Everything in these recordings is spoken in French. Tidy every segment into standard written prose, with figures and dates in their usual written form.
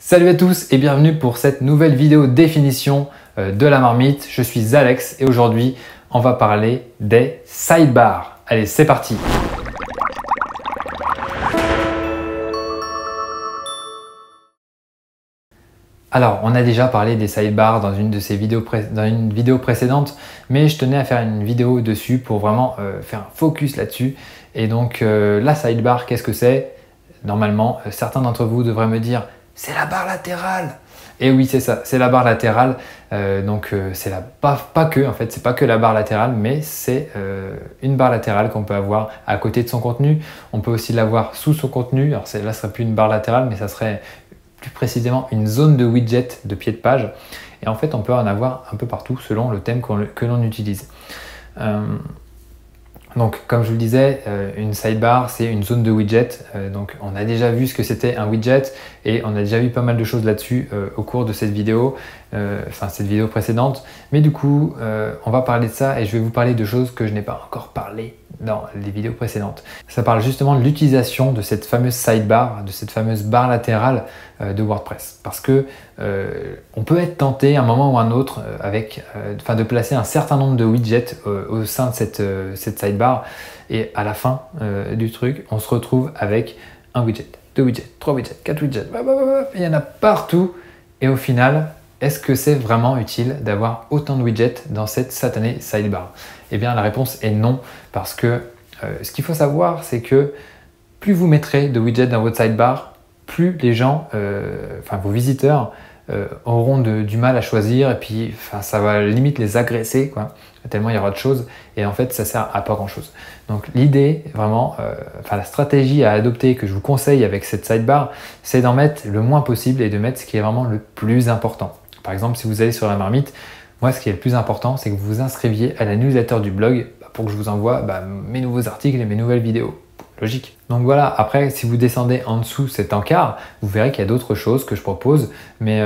Salut à tous et bienvenue pour cette nouvelle vidéo définition de la marmite. Je suis Alex et aujourd'hui on va parler des sidebars. Allez, c'est parti! Alors, on a déjà parlé des sidebars dans une vidéo précédente, mais je tenais à faire une vidéo dessus pour vraiment faire un focus là-dessus. Et donc, la sidebar, qu'est-ce que c'est? Normalement, certains d'entre vous devraient me dire « c'est la barre latérale !» Et oui, c'est ça, c'est la barre latérale. C'est pas que, en fait, c'est pas que la barre latérale, mais c'est une barre latérale qu'on peut avoir à côté de son contenu. On peut aussi l'avoir sous son contenu. Alors là, ce serait plus une barre latérale, mais ça serait plus précisément une zone de widget de pied de page. Et en fait, on peut en avoir un peu partout selon le thème que l'on utilise. Donc, comme je vous le disais, une sidebar, c'est une zone de widget. Donc, on a déjà vu ce que c'était un widget et on a déjà vu pas mal de choses là-dessus au cours de cette vidéo, cette vidéo précédente. Mais du coup, on va parler de ça et je vais vous parler de choses que je n'ai pas encore parlé dans les vidéos précédentes. Ça parle justement de l'utilisation de cette fameuse sidebar, de cette fameuse barre latérale de WordPress. Parce que on peut être tenté à un moment ou à un autre de placer un certain nombre de widgets au sein de cette sidebar et à la fin du truc, on se retrouve avec un widget, 2 widgets, 3 widgets, 4 widgets, il y en a partout et au final, est-ce que c'est vraiment utile d'avoir autant de widgets dans cette satanée sidebar? Eh bien, la réponse est non, parce que ce qu'il faut savoir, c'est que plus vous mettrez de widgets dans votre sidebar, plus les gens, vos visiteurs, auront du mal à choisir et puis ça va limite les agresser, quoi, tellement il y aura de choses et en fait ça sert à pas grand chose. Donc l'idée vraiment, la stratégie à adopter que je vous conseille avec cette sidebar, c'est d'en mettre le moins possible et de mettre ce qui est vraiment le plus important. Par exemple, si vous allez sur la marmite, moi ce qui est le plus important, c'est que vous vous inscriviez à la newsletter du blog pour que je vous envoie mes nouveaux articles et mes nouvelles vidéos. Logique. Donc voilà, après si vous descendez en dessous cet encart, vous verrez qu'il y a d'autres choses que je propose. Mais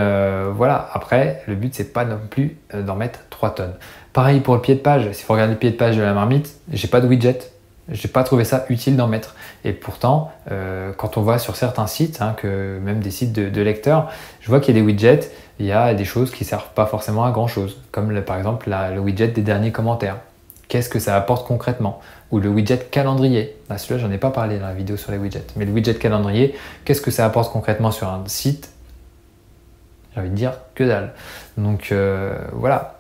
voilà, après le but c'est pas non plus d'en mettre 3 tonnes. Pareil pour le pied de page, si vous regardez le pied de page de la marmite, j'ai pas de widget. J'ai pas trouvé ça utile d'en mettre. Et pourtant, quand on va sur certains sites, même des sites de lecteurs, je vois qu'il y a des widgets, il y a des choses qui servent pas forcément à grand chose. Comme par exemple le widget des derniers commentaires. Qu'est-ce que ça apporte concrètement? Ou le widget calendrier. Celui-là, j'en ai pas parlé dans la vidéo sur les widgets. Mais le widget calendrier, qu'est-ce que ça apporte concrètement sur un site? J'ai envie de dire que dalle. Donc voilà.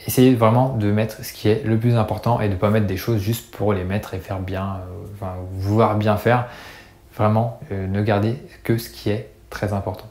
Essayez vraiment de mettre ce qui est le plus important et de ne pas mettre des choses juste pour les mettre et faire bien, vouloir bien faire. Vraiment, ne gardez que ce qui est très important.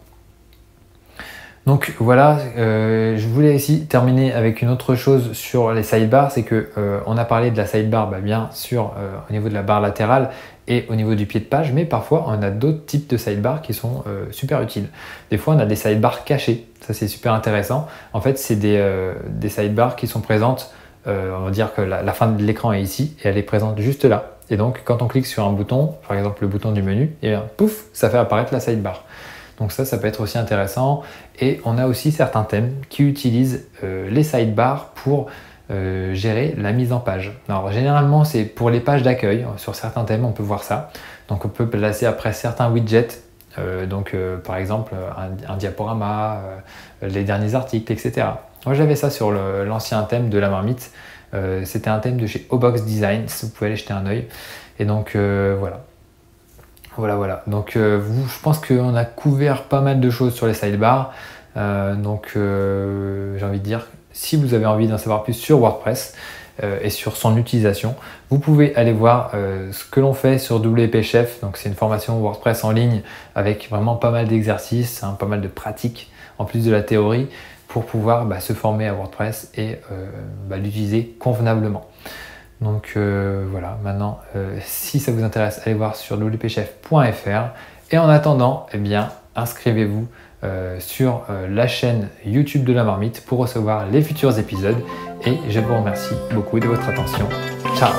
Donc voilà, je voulais aussi terminer avec une autre chose sur les sidebars, c'est que on a parlé de la sidebar bien sûr au niveau de la barre latérale et au niveau du pied de page, mais parfois on a d'autres types de sidebars qui sont super utiles. Des fois on a des sidebars cachés, ça c'est super intéressant. En fait c'est des sidebars qui sont présentes, on va dire que la fin de l'écran est ici et elle est présente juste là. Et donc quand on clique sur un bouton, par exemple le bouton du menu, et bien pouf, ça fait apparaître la sidebar. Donc ça peut être aussi intéressant. Et on a aussi certains thèmes qui utilisent les sidebars pour gérer la mise en page. Alors généralement c'est pour les pages d'accueil. Sur certains thèmes on peut voir ça. Donc on peut placer après certains widgets. Par exemple un diaporama, les derniers articles, etc. Moi j'avais ça sur l'ancien thème de la marmite. C'était un thème de chez Obox Design. Vous pouvez aller jeter un œil. Et donc voilà. Voilà. Donc je pense qu'on a couvert pas mal de choses sur les sidebars. J'ai envie de dire, si vous avez envie d'en savoir plus sur WordPress et sur son utilisation, vous pouvez aller voir ce que l'on fait sur WP Chef. Donc c'est une formation WordPress en ligne avec vraiment pas mal d'exercices, pas mal de pratiques en plus de la théorie pour pouvoir se former à WordPress et l'utiliser convenablement. Donc voilà, maintenant, si ça vous intéresse, allez voir sur wpchef.fr. Et en attendant, inscrivez-vous sur la chaîne YouTube de la marmite pour recevoir les futurs épisodes. Et je vous remercie beaucoup de votre attention. Ciao!